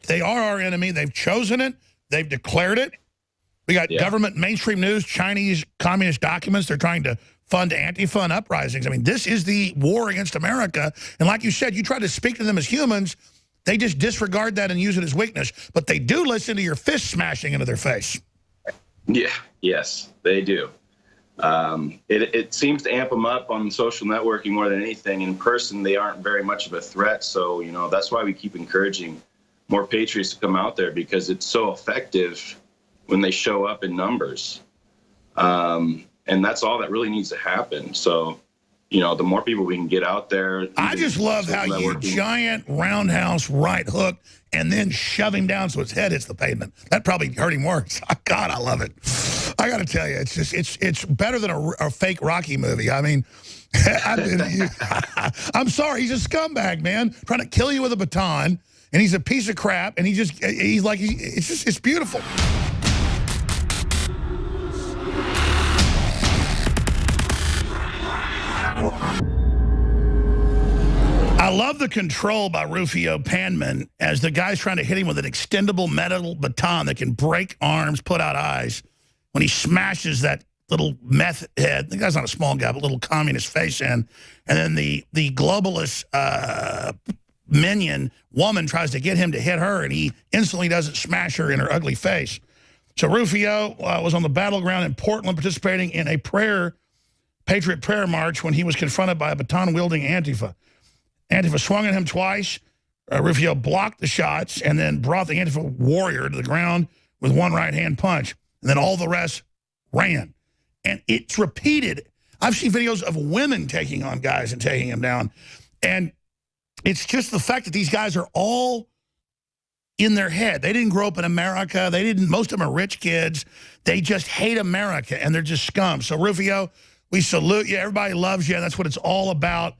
they are our enemy. They've chosen it. They've declared it. We got government, mainstream news, Chinese communist documents. They're trying to fund Antifa and uprisings. I mean, this is the war against America. And like you said, you try to speak to them as humans, they just disregard that and use it as weakness. But they do listen to your fist smashing into their face. Yeah, yes, they do. It seems to amp them up on social networking more than anything. In person, they aren't very much of a threat. So, you know, that's why we keep encouraging more Patriots to come out there, because it's so effective when they show up in numbers. And that's all that really needs to happen. So, you know, the more people we can get out there. I just love how you giant roundhouse right hook and then shove him down so his head hits the pavement. That probably hurt him worse. God, I love it. I got to tell you, it's just it's better than a fake Rocky movie. I mean, I'm sorry, he's a scumbag, man, trying to kill you with a baton, and he's a piece of crap, and it's beautiful. I love the control by Rufino Panman as the guy's trying to hit him with an extendable metal baton that can break arms, put out eyes, when he smashes that little meth head. The guy's not a small guy, but little communist face in. And then the globalist minion woman tries to get him to hit her, and he instantly doesn't smash her in her ugly face. So Rufio was on the battleground in Portland participating in a Patriot prayer march when he was confronted by a baton-wielding Antifa. Antifa swung at him twice. Rufio blocked the shots and then brought the Antifa warrior to the ground with one right-hand punch. And then all the rest ran. And it's repeated. I've seen videos of women taking on guys and taking them down. And it's just the fact that these guys are all in their head. They didn't grow up in America. Most of them are rich kids. They just hate America, and they're just scum. So, Rufio, we salute you. Everybody loves you. That's what it's all about.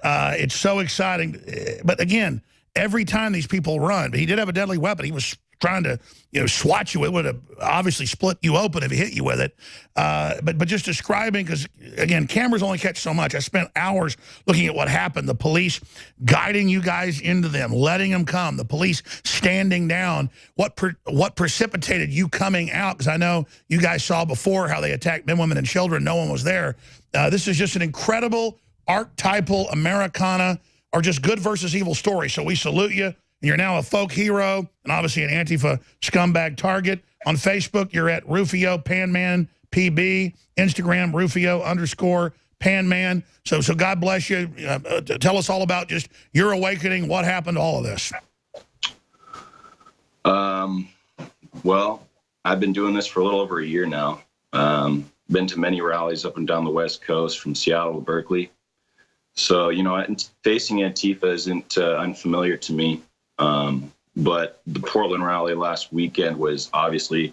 It's so exciting. But again, every time these people run, but he did have a deadly weapon. He was trying to, swat you. It would have obviously split you open if he hit you with it. But just describing, because again, cameras only catch so much. I spent hours looking at what happened. The police guiding you guys into them, letting them come. The police standing down. What precipitated you coming out? Because I know you guys saw before how they attacked men, women, and children. No one was there. This is just an incredible archetypal Americana, or just good versus evil story. So we salute you. And you're now a folk hero and obviously an Antifa scumbag target. On Facebook, you're at Rufino Panman PB. Instagram, Rufio_Panman. So God bless you. Tell us all about just your awakening. What happened to all of this? Well, I've been doing this for a little over a year now. Been to many rallies up and down the West Coast, from Seattle to Berkeley. So, facing Antifa isn't unfamiliar to me. But the Portland rally last weekend was obviously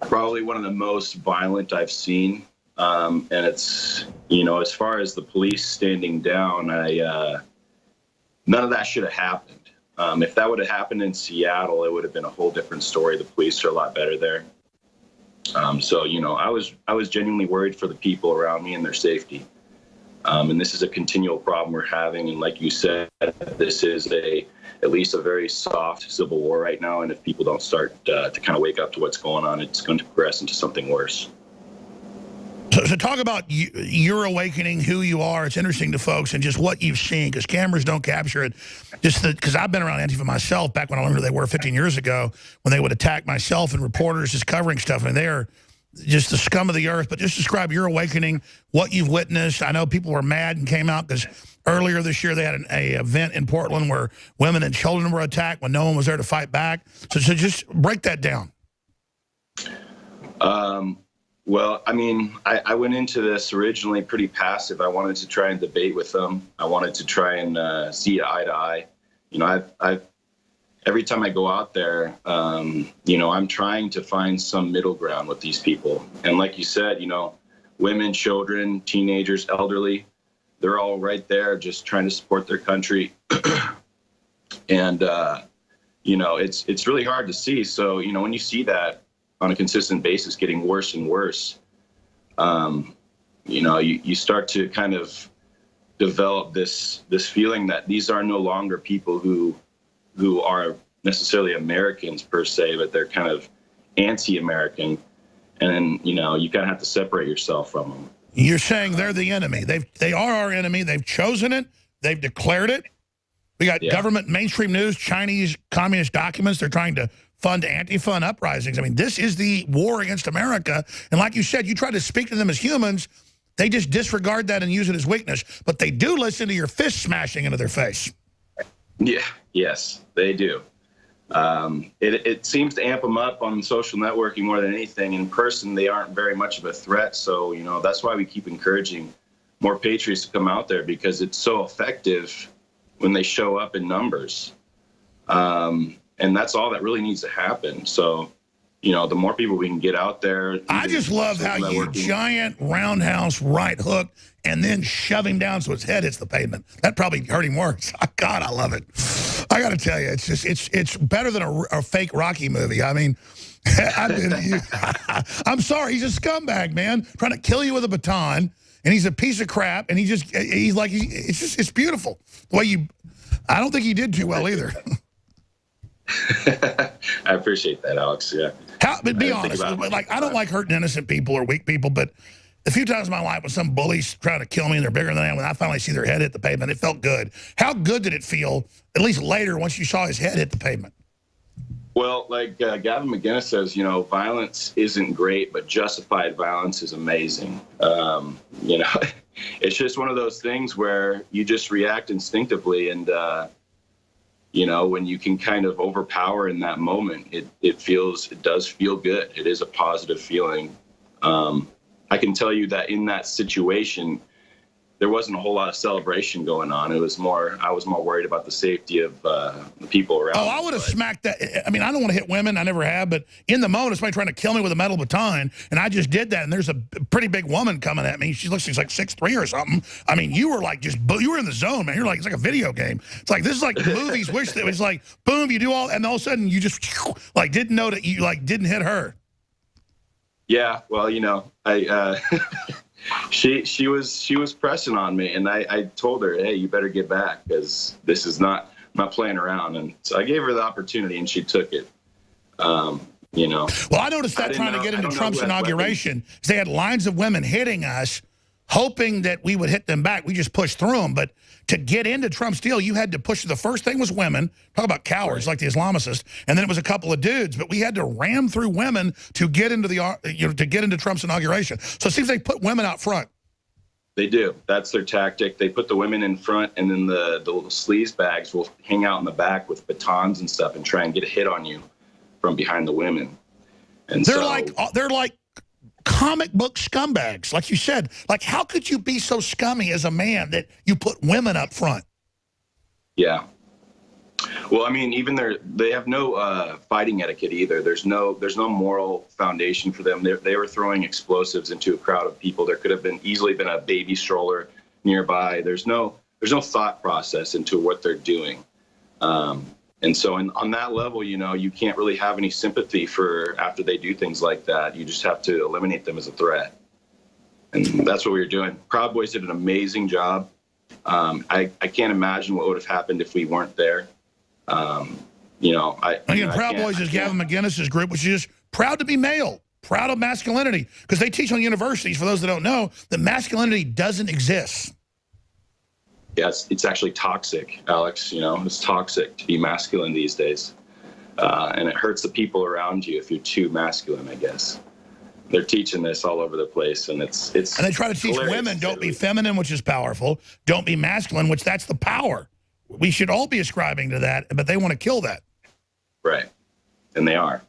probably one of the most violent I've seen. And it's, as far as the police standing down, none of that should have happened. If that would have happened in Seattle, it would have been a whole different story. The police are a lot better there. So, I was genuinely worried for the people around me and their safety. And this is a continual problem we're having. And like you said, this is at least a very soft civil war right now. And if people don't start to kind of wake up to what's going on, it's going to progress into something worse. So talk about your awakening, who you are. It's interesting to folks and just what you've seen, because cameras don't capture it. Just because I've been around Antifa myself back when I learned who they were 15 years ago, when they would attack myself and reporters just covering stuff. And they're just the scum of the earth. But just describe your awakening, what you've witnessed. I know people were mad and came out because earlier this year they had an event in Portland where women and children were attacked when no one was there to fight back. So just break that down. Well, I mean, I went into this originally pretty passive. I wanted to try and debate with them. I wanted to try and see eye to eye. I've every time I go out there, I'm trying to find some middle ground with these people. And like you said, women, children, teenagers, elderly, they're all right there just trying to support their country. And, it's really hard to see. So, when you see that on a consistent basis getting worse and worse, you start to kind of develop this feeling that these are no longer people who are necessarily Americans per se, but they're kind of anti-American. And then, you know, you kind of have to separate yourself from them. You're saying they're the enemy. They are our enemy. They've chosen it. They've declared it. We got government, mainstream news, Chinese communist documents. They're trying to fund Antifa and uprisings. I mean, this is the war against America. And like you said, you try to speak to them as humans. They just disregard that and use it as weakness. But they do listen to your fist smashing into their face. Yeah, yes, they do. It seems to amp them up on social networking more than anything. In person, they aren't very much of a threat. So, you know, that's why we keep encouraging more Patriots to come out there, because it's so effective when they show up in numbers. And that's all that really needs to happen. So, you know, the more people we can get out there. I just love how you giant roundhouse right hook and then shove him down so his head hits the pavement. That probably hurt him worse. God, I love it. I got to tell you, it's just it's better than a fake Rocky movie. I mean, I'm sorry, he's a scumbag, man, trying to kill you with a baton, and he's a piece of crap, and it's beautiful the way you. I don't think he did too well either. I appreciate that, Alex. Yeah. But be honest, like, I don't like hurting innocent people or weak people, but a few times in my life when some bully's trying to kill me and they're bigger than I am, when I finally see their head hit the pavement, it felt good. How good did it feel, at least later, once you saw his head hit the pavement? Well, like Gavin McInnes says, you know, violence isn't great, but justified violence is amazing. You know, it's just one of those things where you just react instinctively, and you know, when you can kind of overpower in that moment, it does feel good. It is a positive feeling. I can tell you that in that situation, there wasn't a whole lot of celebration going on. I was more worried about the safety of the people around. Oh, I would have smacked that. I mean, I don't want to hit women. I never have. But in the moment, somebody trying to kill me with a metal baton, and I just did that. And there's a pretty big woman coming at me. She looks like 6'3" or something. I mean, you were like you were in the zone, man. You're like, it's like a video game. It's like, this is like the movies. Wish that it was like, boom, you do all, and all of a sudden you just like didn't know that you like didn't hit her. Yeah, well, you know, She was pressing on me, and I told her, hey, you better get back, because this is not playing around. And so I gave her the opportunity, and she took it. You know. Well, I noticed that trying to get into Trump's inauguration, they had lines of women hitting us, hoping that we would hit them back. We just pushed through them. But to get into Trump's deal, you had to push. The first thing was women. Talk about cowards, like the Islamicists. And then it was a couple of dudes. But we had to ram through women to get into to get into Trump's inauguration. So it seems they put women out front. They do. That's their tactic. They put the women in front, and then the little sleaze bags will hang out in the back with batons and stuff and try and get a hit on you from behind the women. And they're like comic book scumbags, like you said. Like, how could you be so scummy as a man that you put women up front? Yeah. Well, I mean, even they have no fighting etiquette either. There's no moral foundation for them. They were throwing explosives into a crowd of people. There could have easily been a baby stroller nearby. There's no thought process into what they're doing. And so on that level, you know, you can't really have any sympathy for after they do things like that. You just have to eliminate them as a threat. And that's what we were doing. Proud Boys did an amazing job. I can't imagine what would have happened if we weren't there. You know, Proud Boys is Gavin McInnes' group, which is proud to be male, proud of masculinity, because they teach on universities, for those that don't know, that masculinity doesn't exist. Yes, it's actually toxic, Alex. You know, it's toxic to be masculine these days. And it hurts the people around you if you're too masculine, I guess. They're teaching this all over the place, and it's and they try to teach women, don't be feminine, which is powerful, don't be masculine, which that's the power. We should all be ascribing to that, but they want to kill that. Right. And they are.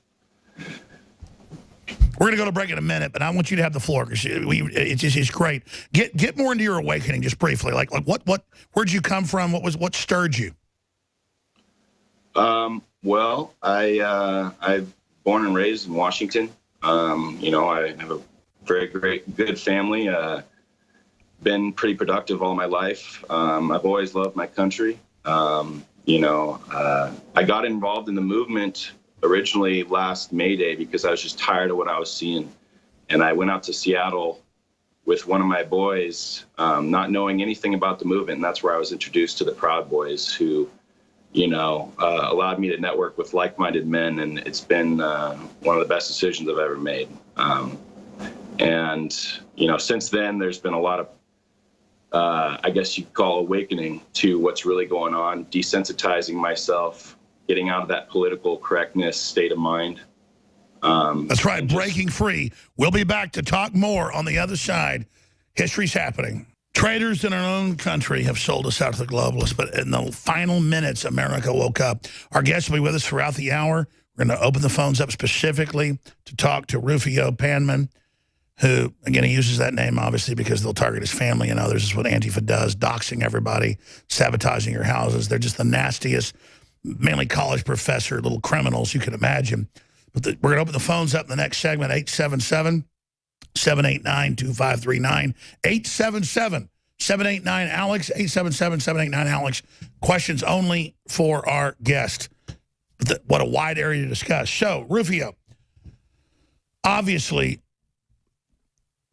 We're going to go to break in a minute, but I want you to have the floor, because it's great. Get more into your awakening just briefly. Like where'd you come from? What stirred you? Well, I'm born and raised in Washington. You know, I have a very good family. Been pretty productive all my life. I've always loved my country. You know, I got involved in the movement originally last May Day because I was just tired of what I was seeing. And I went out to Seattle with one of my boys, not knowing anything about the movement. And that's where I was introduced to the Proud Boys, who allowed me to network with like-minded men, and it's been one of the best decisions I've ever made. And since then, there's been a lot of, I guess you'd call, awakening to what's really going on, desensitizing myself, getting out of that political correctness state of mind. That's right, breaking free. We'll be back to talk more on the other side. History's happening. Traitors in our own country have sold us out to the globalists, but in the final minutes, America woke up. Our guests will be with us throughout the hour. We're going to open the phones up specifically to talk to Rufio Panman, who, again, he uses that name, obviously, because they'll target his family and others. This is what Antifa does, doxing everybody, sabotaging your houses. They're just the nastiest, mainly college professor, little criminals you can imagine. But we're going to open the phones up in the next segment, 877-789-2539. 877-789-ALEX, 877-789-ALEX. Questions only for our guest. What a wide area to discuss. So, Rufio, obviously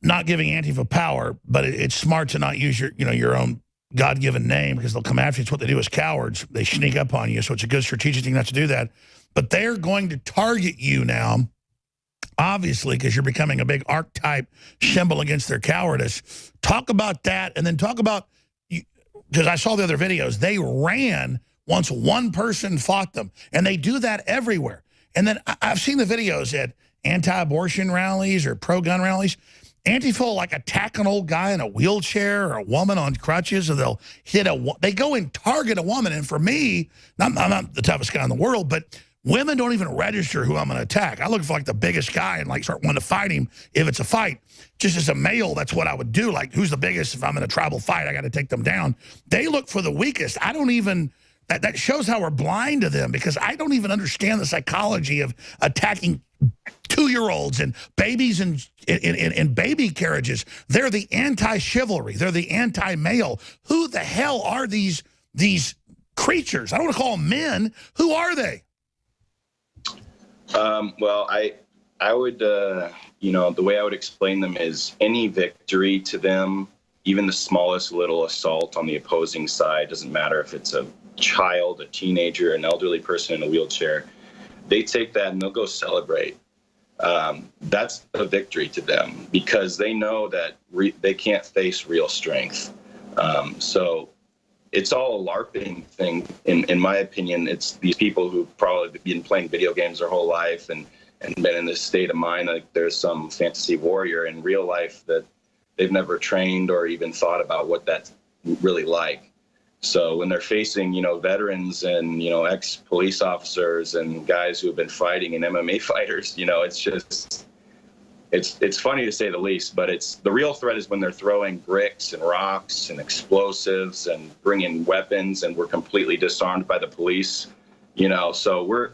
not giving Antifa power, but it's smart to not use your own God-given name, because they'll come after you. It's what they do as cowards. They sneak up on you, so it's a good strategic thing not to do that. But they're going to target you now, obviously, because you're becoming a big archetype symbol against their cowardice. Talk about that, and then talk about, because I saw the other videos, they ran once one person fought them, and they do that everywhere. And then I've seen the videos at anti-abortion rallies or pro-gun rallies. Antifa will like attack an old guy in a wheelchair or a woman on crutches, or they'll they go and target a woman. And for me, I'm not the toughest guy in the world, but women don't even register who I'm going to attack. I look for like the biggest guy and like start wanting to fight him if it's a fight. Just as a male, that's what I would do. Like, who's the biggest? If I'm in a tribal fight, I got to take them down. They look for the weakest. I don't even, that shows how we're blind to them, because I don't even understand the psychology of attacking 2-year-olds and babies in baby carriages. They're the anti-chivalry. They're the anti-male. Who the hell are these creatures? I don't want to call them men. Who are they? Well, I would, the way I would explain them is any victory to them, even the smallest little assault on the opposing side, doesn't matter if it's a child, a teenager, an elderly person in a wheelchair, they take that and they'll go celebrate. That's a victory to them, because they know that they can't face real strength. So it's all a LARPing thing, in my opinion. It's these people who've probably been playing video games their whole life and been in this state of mind like there's some fantasy warrior in real life that they've never trained or even thought about what that's really like. So when they're facing, veterans and, ex-police officers and guys who have been fighting and MMA fighters, it's just, it's funny to say the least, but the real threat is when they're throwing bricks and rocks and explosives and bringing weapons, and we're completely disarmed by the police, so we're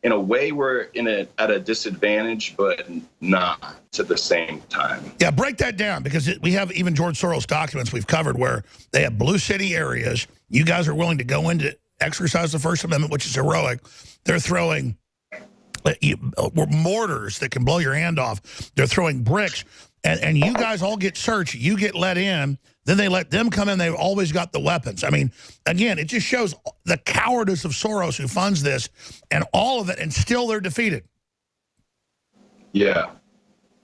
at a disadvantage, but not at the same time. Yeah, break that down, because we have even George Soros documents we've covered where they have blue city areas. You guys are willing to go in to exercise the First Amendment, which is heroic. They're throwing mortars that can blow your hand off. They're throwing bricks, and you guys all get searched. You get let in. Then they let them come in. They've always got the weapons. I mean, again, it just shows the cowardice of Soros, who funds this, and all of it, and still they're defeated. Yeah.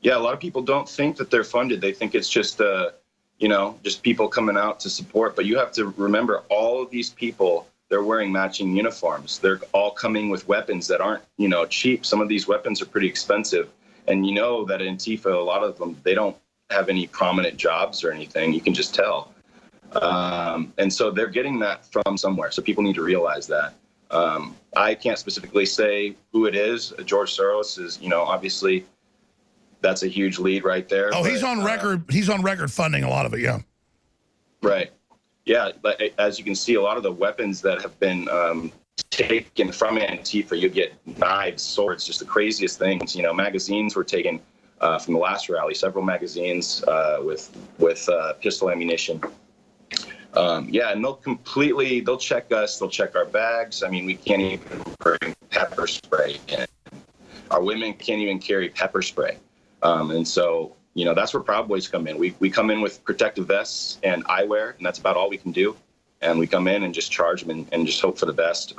Yeah, a lot of people don't think that they're funded. They think it's just, just people coming out to support. But you have to remember, all of these people, they're wearing matching uniforms. They're all coming with weapons that aren't, cheap. Some of these weapons are pretty expensive. And that Antifa, a lot of them, they don't have any prominent jobs or anything. You can just tell. And so they're getting that from somewhere. So people need to realize that. I can't specifically say who it is. George Soros is, obviously that's a huge lead right there. Oh, he's on record. He's on record funding a lot of it. Yeah. Right. Yeah. But as you can see, a lot of the weapons that have been taken from Antifa, you get knives, swords, just the craziest things. Magazines were taken from the last rally, several magazines with pistol ammunition. And they'll check us, they'll check our bags. I mean, we can't even bring pepper spray in. Our women can't even carry pepper spray. And so, that's where Proud Boys come in. We come in with protective vests and eyewear, and that's about all we can do. and we come in and just charge them and just hope for the best.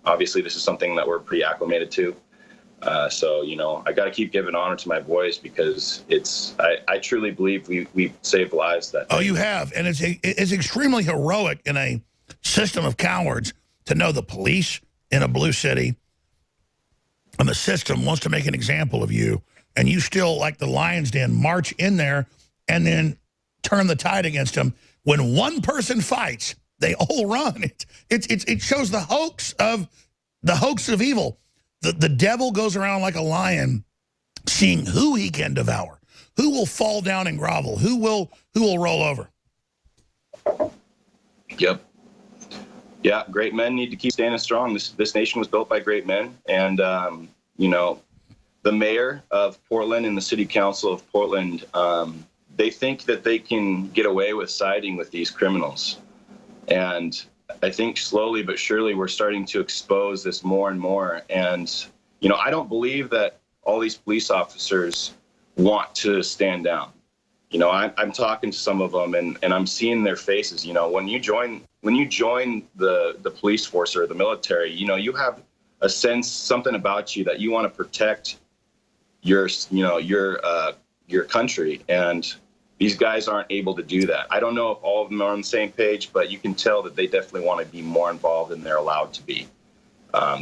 Obviously, this is something that we're pretty acclimated to. So, you know, I got to keep giving honor to my boys because I truly believe we saved lives that day. Oh, you have. And it's extremely heroic in a system of cowards to know the police in a blue city and the system wants to make an example of you, and you still, like the lion's den, march in there and then turn the tide against them. When one person fights, they all run. It shows the hoax of evil. The devil goes around like a lion, seeing who he can devour, who will fall down and grovel, who will roll over. Yep. Yeah, great men need to keep standing strong. This nation was built by great men, and you know, the mayor of Portland and the city council of Portland, they think that they can get away with siding with these criminals, and I think slowly but surely we're starting to expose this more and more. And, you know, I don't believe that all these police officers want to stand down. You know, I'm talking to some of them and I'm seeing their faces. You know, when you join the police force or the military, you know, you have a sense, something about you that you want to protect your country. And these guys aren't able to do that. I don't know if all of them are on the same page, but you can tell that they definitely want to be more involved than they're allowed to be.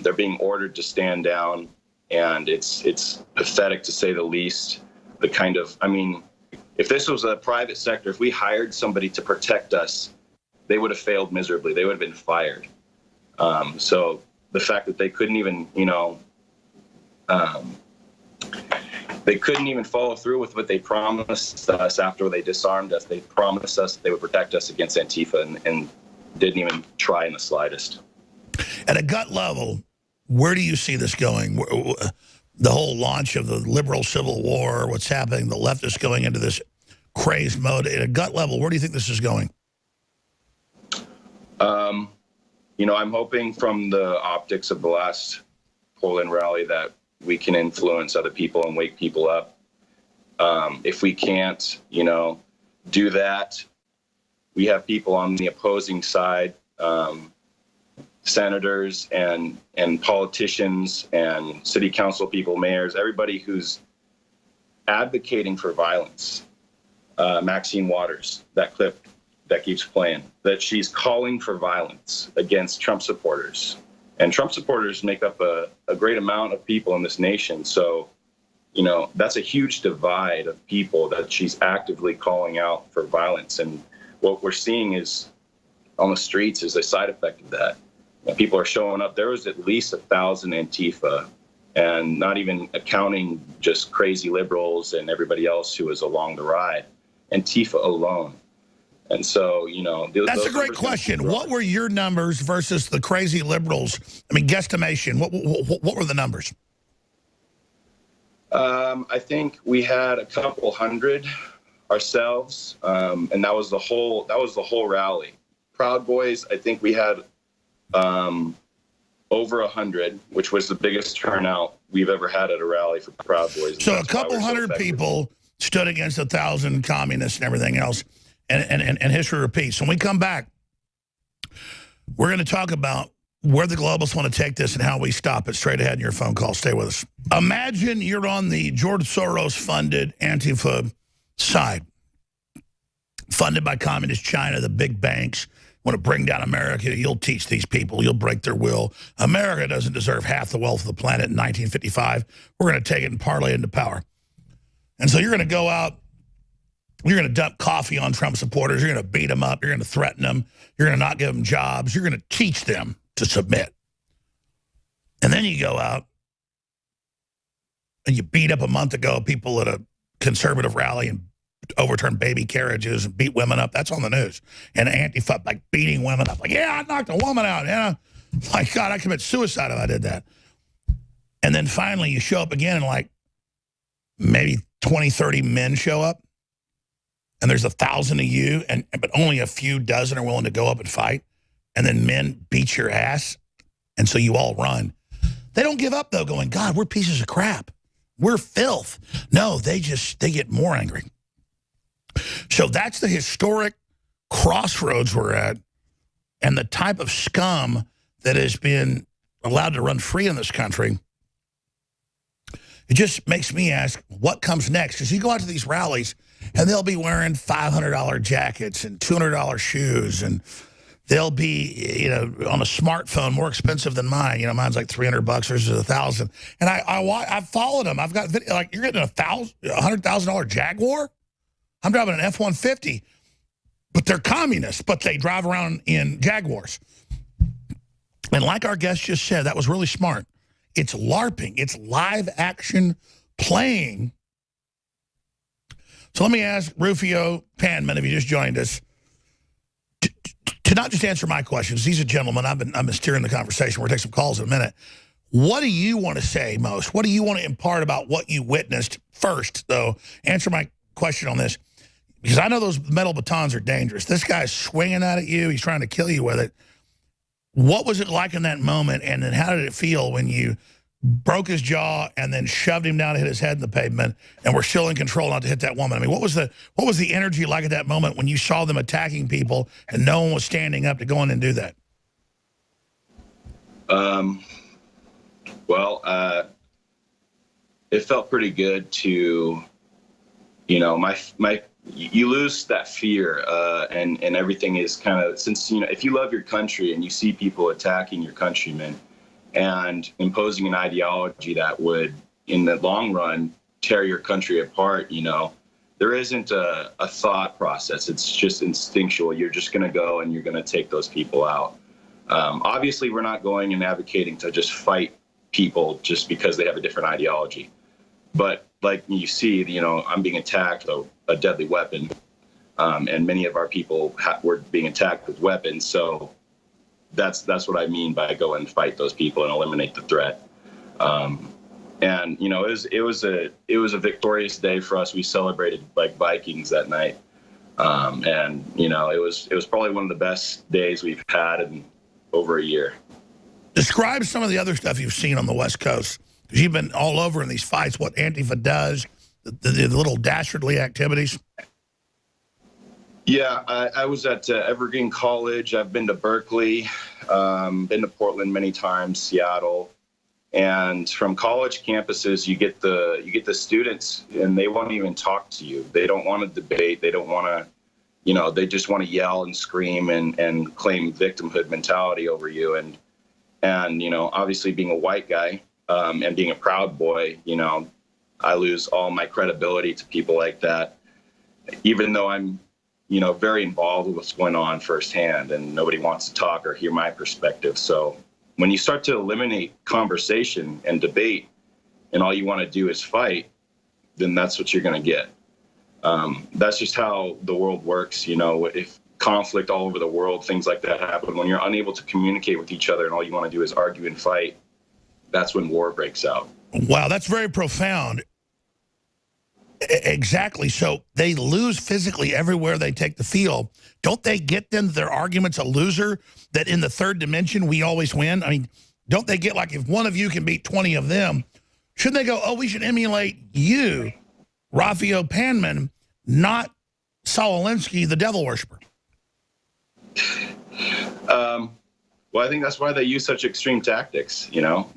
They're being ordered to stand down, and it's pathetic to say the least. The kind of, I mean, if this was a private sector, if we hired somebody to protect us, they would have failed miserably. They would have been fired. So the fact that they couldn't even, you know, they couldn't even follow through with what they promised us after they disarmed us. They promised us they would protect us against Antifa and didn't even try in the slightest. At a gut level, where do you see this going? The whole launch of the liberal civil war, what's happening, the leftists going into this crazed mode. At a gut level, where do you think this is going? You know, I'm hoping from the optics of the last Poland rally that we can influence other people and wake people up. If we can't, you know, do that, we have people on the opposing side, senators and politicians and city council people, mayors, everybody who's advocating for violence. Maxine Waters, that clip that keeps playing, that she's calling for violence against Trump supporters. And Trump supporters make up a great amount of people in this nation. So, you know, that's a huge divide of people that she's actively calling out for violence. And what we're seeing is on the streets is a side effect of that. And people are showing up. There was at least 1,000 Antifa, and not even accounting just crazy liberals and everybody else who was along the ride. Antifa alone. And so, you know, that's a great question. What were your numbers versus the crazy liberals? I mean, guesstimation. What were the numbers? I think we had a couple hundred ourselves, and that was the whole rally. Proud Boys, I think we had over 100, which was the biggest turnout we've ever had at a rally for Proud Boys. So a couple hundred people stood against 1,000 communists and everything else. And history repeats. When we come back, we're going to talk about where the globalists want to take this and how we stop it. Straight ahead in your phone call. Stay with us. Imagine you're on the George Soros-funded Antifa side, funded by communist China, the big banks want to bring down America. You'll teach these people. You'll break their will. America doesn't deserve half the wealth of the planet in 1955. We're going to take it and parlay it into power. And so you're going to go out. You're going to dump coffee on Trump supporters. You're going to beat them up. You're going to threaten them. You're going to not give them jobs. You're going to teach them to submit. And then you go out and you beat up a month ago people at a conservative rally and overturn baby carriages and beat women up. That's on the news. And Antifa, like, beating women up. Like, yeah, I knocked a woman out. Yeah. My God, I'd commit suicide if I did that. And then finally you show up again and like maybe 20, 30 men show up. And there's 1,000 of you, but only a few dozen are willing to go up and fight. And then men beat your ass, and so you all run. They don't give up, though, going, God, we're pieces of crap. We're filth. No, they get more angry. So that's the historic crossroads we're at and the type of scum that has been allowed to run free in this country, it just makes me ask, what comes next? Because you go out to these rallies, and they'll be wearing $500 jackets and $200 shoes, and they'll be, on a smartphone more expensive than mine. Mine's like $300 versus $1,000. And I've followed them. I've got video, like, you're getting $100,000 Jaguar. I'm driving an F-150, but they're communists, but they drive around in Jaguars. And like our guest just said, that was really smart. It's LARPing. It's live action playing. So let me ask Rufino Panman, if you just joined us, to not just answer my questions. He's a gentleman. I've been steering the conversation. We'll take some calls in a minute. What do you want to say most? What do you want to impart about what you witnessed first, though? Answer my question on this, because I know those metal batons are dangerous. This guy's swinging at you. He's trying to kill you with it. What was it like in that moment, and then how did it feel when you broke his jaw and then shoved him down to hit his head in the pavement, and we're still in control not to hit that woman? I mean, what was the energy like at that moment when you saw them attacking people and no one was standing up to go in and do that? It felt pretty good to, you lose that fear, and everything is kind of, since, if you love your country and you see people attacking your countrymen and imposing an ideology that would, in the long run, tear your country apart, there isn't a thought process. It's just instinctual. You're just going to go and you're going to take those people out. Obviously, we're not going and advocating to just fight people just because they have a different ideology. But like you see, I'm being attacked with a deadly weapon, and many of our people were being attacked with weapons. So that's what I mean by go and fight those people and eliminate the threat. And it was a victorious day for us. We celebrated like Vikings that night, and it was probably one of the best days we've had in over a year. Describe some of the other stuff you've seen on the West Coast, because you've been all over in these fights. What Antifa does, the little dastardly activities. Yeah, I was at Evergreen College. I've been to Berkeley, been to Portland many times, Seattle, and from college campuses, you get the students, and they won't even talk to you. They don't want to debate. They don't want to, they just want to yell and scream and claim victimhood mentality over you. And obviously being a white guy and being a Proud Boy, I lose all my credibility to people like that, even though I'm very involved with what's going on firsthand, and nobody wants to talk or hear my perspective. So when you start to eliminate conversation and debate, and all you want to do is fight, then that's what you're going to get. That's just how the world works. If conflict all over the world, things like that happen, when you're unable to communicate with each other and all you want to do is argue and fight, that's when war breaks out. Wow, that's very profound. Exactly. So they lose physically everywhere they take the field. Don't they get them their argument's a loser, that in the third dimension we always win? I mean, don't they get, like, if one of you can beat 20 of them, shouldn't they go, oh, we should emulate you, Rufino Panman, not Saul Alinsky, the devil worshiper? Well, I think that's why they use such extreme tactics.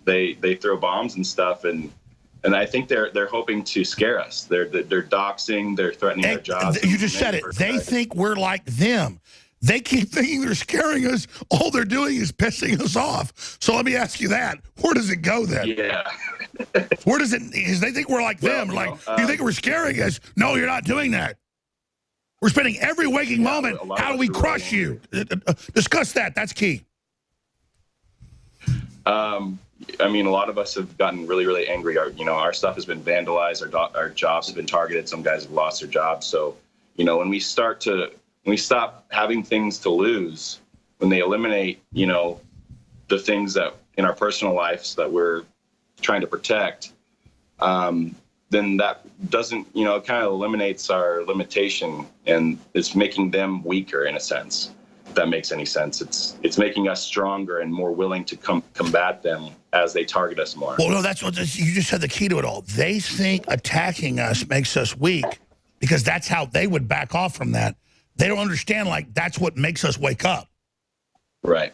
They throw bombs and stuff, and I think they're hoping to scare us. They're doxing, they're threatening their jobs. You just said it. They think we're like them. They keep thinking they're scaring us. All they're doing is pissing us off. So let me ask you that. Where does it go then? Yeah. Where does it? Because they think we're like them. Like, you think we're scaring us? No, you're not doing that. We're spending every waking moment. How do we crush you? Discuss that. That's key. I mean, a lot of us have gotten really, really angry. Our stuff has been vandalized. Our jobs have been targeted. Some guys have lost their jobs. So, when we stop having things to lose, when they eliminate, the things that in our personal lives that we're trying to protect, then that doesn't, it kind of eliminates our limitation, and it's making them weaker in a sense. If that makes any sense. It's making us stronger and more willing to combat them as they target us more. Well, no, that's what you just said, the key to it all. They think attacking us makes us weak because that's how they would back off from that. They don't understand, like, that's what makes us wake up. Right.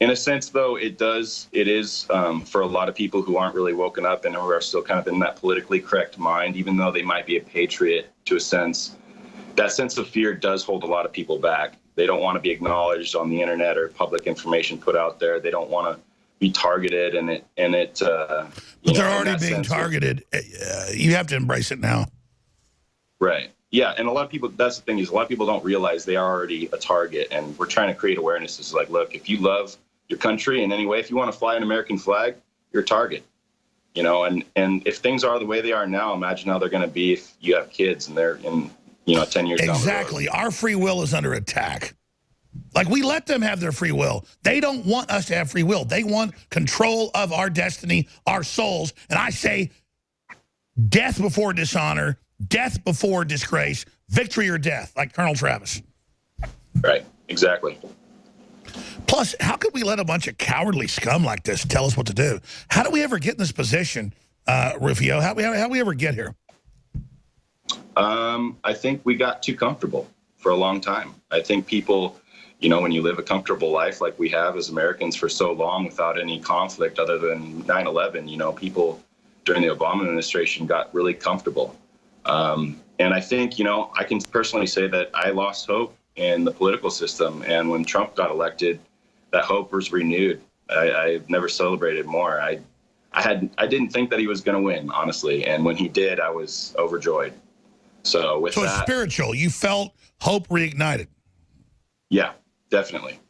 In a sense, though, it is for a lot of people who aren't really woken up and who are still kind of in that politically correct mind, even though they might be a patriot to a sense, that sense of fear does hold a lot of people back. They don't want to be acknowledged on the internet or public information put out there. They don't want to be targeted, but they're already being targeted. You have to embrace it now. Right. Yeah, and a lot of people, that's the thing, is a lot of people don't realize they are already a target, and we're trying to create awareness. It's like, look, if you love your country in any way, if you want to fly an American flag, you're a target. And if things are the way they are now, imagine how they're going to be if you have kids and they're in 10 years down the road. Exactly. Our free will is under attack. Like, we let them have their free will. They don't want us to have free will. They want control of our destiny, our souls. And I say death before dishonor, death before disgrace, victory or death, like Colonel Travis. Right. Exactly. Plus, how could we let a bunch of cowardly scum like this tell us what to do? How do we ever get in this position, Rufio? How we ever get here? I think we got too comfortable for a long time. I think people, when you live a comfortable life like we have as Americans for so long without any conflict other than 9/11, people during the Obama administration got really comfortable. And I think, I can personally say that I lost hope in the political system. And when Trump got elected, that hope was renewed. I've never celebrated more. I didn't think that he was going to win, honestly. And when he did, I was overjoyed. So it's spiritual. You felt hope reignited. Yeah, definitely.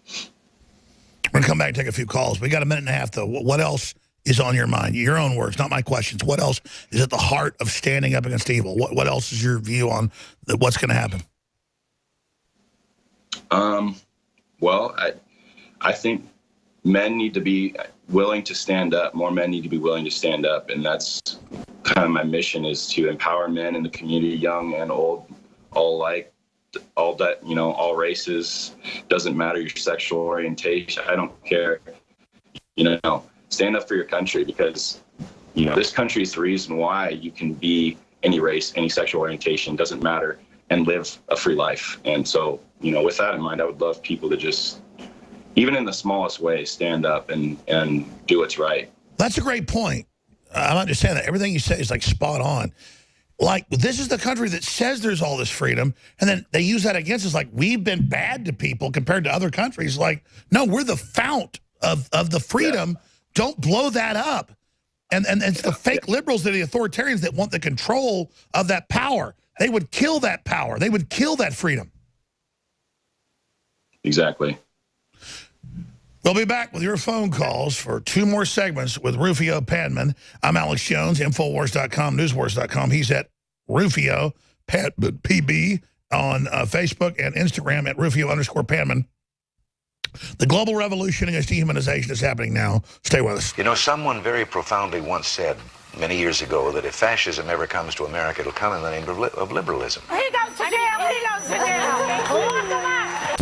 We're going to come back and take a few calls. We got a minute and a half, though. What else is on your mind? Your own words, not my questions. What else is at the heart of standing up against evil? What else is your view on what's going to happen? Well, I think men need to be willing to stand up. More men need to be willing to stand up. And that's kind of my mission, is to empower men in the community, young and old, all races. Doesn't matter your sexual orientation. I don't care. Stand up for your country, because, this country is the reason why you can be any race, any sexual orientation, doesn't matter, and live a free life. And so, with that in mind, I would love people to just, even in the smallest way, stand up and do what's right. That's a great point. I'm understanding that. Everything you say is like spot on. Like, this is the country that says there's all this freedom, and then they use that against us like we've been bad to people compared to other countries. Like, no, we're the fount of the freedom. Yeah. Don't blow that up. And it's the fake liberals, they're the authoritarians that want the control of that power. They would kill that power. They would kill that freedom. Exactly. We'll be back with your phone calls for 2 more segments with Rufio Panman. I'm Alex Jones, Infowars.com, Newswars.com. He's at Rufio PB on Facebook and Instagram at Rufio_Panman. The global revolution against dehumanization is happening now. Stay with us. Someone very profoundly once said many years ago that if fascism ever comes to America, it'll come in the name of liberalism. He goes to jail. He goes to jail. Lock him up.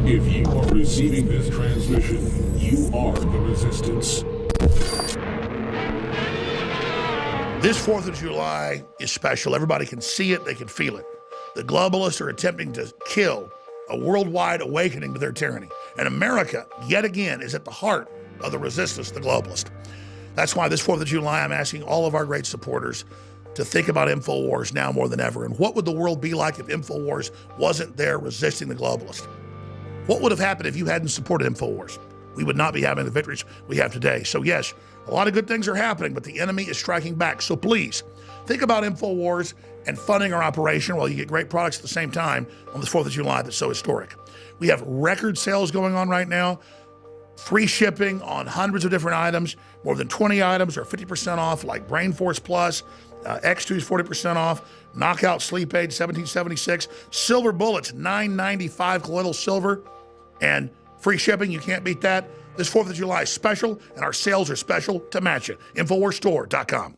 If you are receiving this transmission, you are the resistance. This 4th of July is special. Everybody can see it. They can feel it. The globalists are attempting to kill a worldwide awakening to their tyranny. And America, yet again, is at the heart of the resistance to the globalist. That's why this 4th of July, I'm asking all of our great supporters to think about InfoWars now more than ever. And what would the world be like if InfoWars wasn't there resisting the globalist? What would have happened if you hadn't supported InfoWars? We would not be having the victories we have today. So yes, a lot of good things are happening, but the enemy is striking back. So please, think about InfoWars and funding our operation while you get great products at the same time on this 4th of July that's so historic. We have record sales going on right now, free shipping on hundreds of different items. More than 20 items are 50% off, like Brain Force Plus, X2 is 40% off, Knockout Sleep Aid, $17.76, Silver Bullets, $9.95 colloidal silver, and free shipping. You can't beat that. This 4th of July is special, and our sales are special to match it. InfoWarsStore.com.